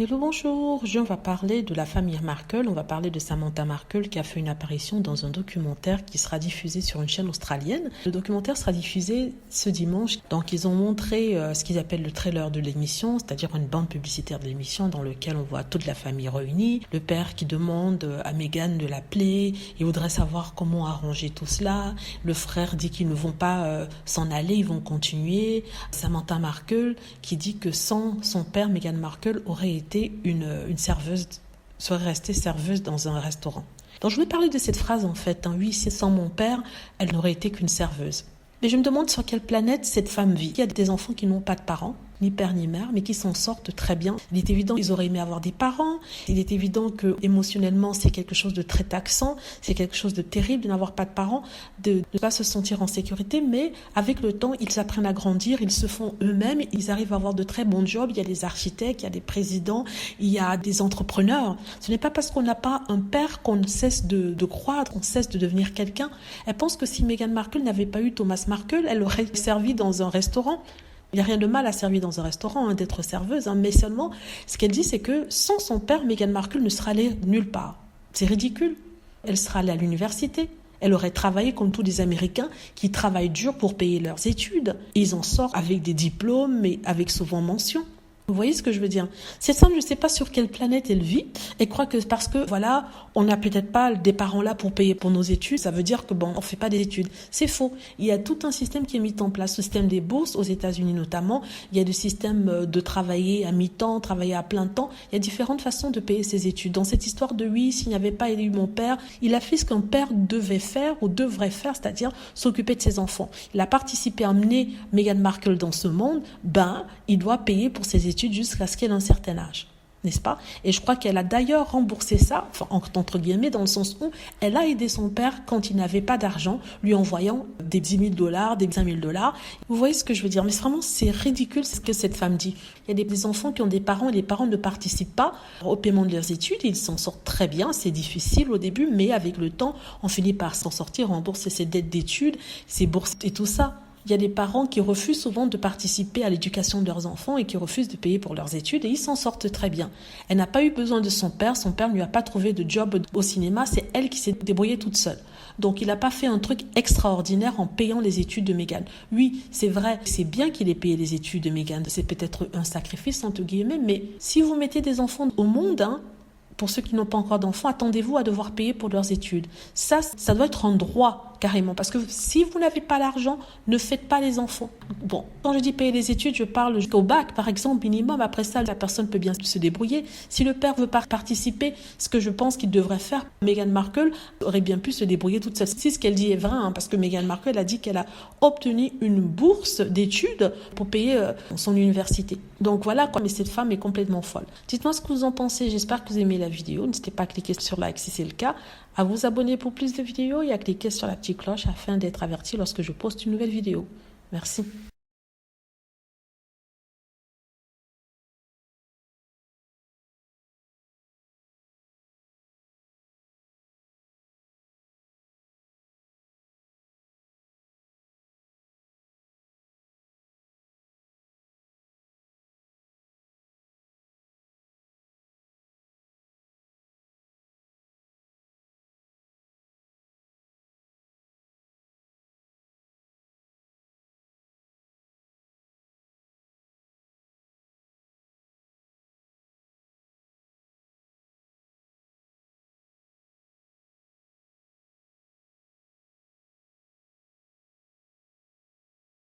Hello, bonjour. Aujourd'hui, on va parler de la famille Markle. On va parler de Samantha Markle qui a fait une apparition dans un documentaire qui sera diffusé sur une chaîne australienne. Le documentaire sera diffusé ce dimanche. Donc, ils ont montré ce qu'ils appellent le trailer de l'émission, c'est-à-dire une bande publicitaire de l'émission dans laquelle on voit toute la famille réunie. Le père qui demande à Meghan de l'appeler. Il voudrait savoir comment arranger tout cela. Le frère dit qu'ils ne vont pas s'en aller, ils vont continuer. Samantha Markle qui dit que sans son père, Meghan Markle aurait été une serveuse, serait restée serveuse dans un restaurant. Donc je voulais parler de cette phrase en fait. Oui, sans mon père, elle n'aurait été qu'une serveuse. Mais je me demande sur quelle planète cette femme vit. Il y a des enfants qui n'ont pas de parents, ni père ni mère, mais qui s'en sortent très bien. Il est évident qu'ils auraient aimé avoir des parents. Il est évident que émotionnellement, c'est quelque chose de très taxant. C'est quelque chose de terrible de n'avoir pas de parents, de ne pas se sentir en sécurité. Mais avec le temps, ils apprennent à grandir, ils se font eux-mêmes, ils arrivent à avoir de très bons jobs. Il y a des architectes, il y a des présidents, il y a des entrepreneurs. Ce n'est pas parce qu'on n'a pas un père qu'on cesse de croître, qu'on cesse de devenir quelqu'un. Elle pense que si Meghan Markle n'avait pas eu Thomas Markle, elle aurait servi dans un restaurant. Il n'y a rien de mal à servir dans un restaurant, d'être serveuse, mais seulement, ce qu'elle dit, c'est que sans son père, Meghan Markle ne serait allée nulle part. C'est ridicule. Elle serait allée à l'université. Elle aurait travaillé comme tous les Américains qui travaillent dur pour payer leurs études. Et ils en sortent avec des diplômes, mais avec souvent mention. Vous voyez ce que je veux dire? Cette femme, je ne sais pas sur quelle planète elle vit et croit que parce que, voilà, on n'a peut-être pas des parents là pour payer pour nos études, ça veut dire que bon, on fait pas des études. C'est faux. Il y a tout un système qui est mis en place, le système des bourses aux États-Unis notamment. Il y a le système de travailler à mi-temps, travailler à plein temps. Il y a différentes façons de payer ses études. Dans cette histoire de oui, s'il n'y avait pas eu mon père, il a fait ce qu'un père devait faire ou devrait faire, c'est-à-dire s'occuper de ses enfants. Il a participé à amener Meghan Markle dans ce monde, il doit payer pour ses études jusqu'à ce qu'elle ait un certain âge, n'est-ce pas? Et je crois qu'elle a d'ailleurs remboursé ça, enfin, entre guillemets, dans le sens où elle a aidé son père quand il n'avait pas d'argent, lui envoyant des $10 000, des $5 000. Vous voyez ce que je veux dire? Mais vraiment, c'est ridicule ce que cette femme dit. Il y a des enfants qui ont des parents et les parents ne participent pas au paiement de leurs études. Ils s'en sortent très bien, c'est difficile au début, mais avec le temps, on finit par s'en sortir, rembourser ses dettes d'études, ses bourses et tout ça. Il y a des parents qui refusent souvent de participer à l'éducation de leurs enfants et qui refusent de payer pour leurs études et ils s'en sortent très bien. Elle n'a pas eu besoin de son père ne lui a pas trouvé de job au cinéma, c'est elle qui s'est débrouillée toute seule. Donc il n'a pas fait un truc extraordinaire en payant les études de Meghan. Oui, c'est vrai, c'est bien qu'il ait payé les études de Meghan, c'est peut-être un sacrifice entre guillemets, mais si vous mettez des enfants au monde, pour ceux qui n'ont pas encore d'enfants, attendez-vous à devoir payer pour leurs études. Ça doit être un droit, carrément. Parce que si vous n'avez pas l'argent, ne faites pas les enfants. Bon, quand je dis payer les études, je parle jusqu'au bac, par exemple, minimum. Après ça, la personne peut bien se débrouiller. Si le père veut pas participer, ce que je pense qu'il devrait faire, Meghan Markle aurait bien pu se débrouiller toute seule. Si ce qu'elle dit est vrai, parce que Meghan Markle a dit qu'elle a obtenu une bourse d'études pour payer son université. Donc voilà, mais cette femme est complètement folle. Dites-moi ce que vous en pensez. J'espère que vous aimez la vidéo. N'hésitez pas à cliquer sur like si c'est le cas, à vous abonner pour plus de vidéos et à cliquer sur la petite cloche afin d'être averti lorsque je poste une nouvelle vidéo. Merci.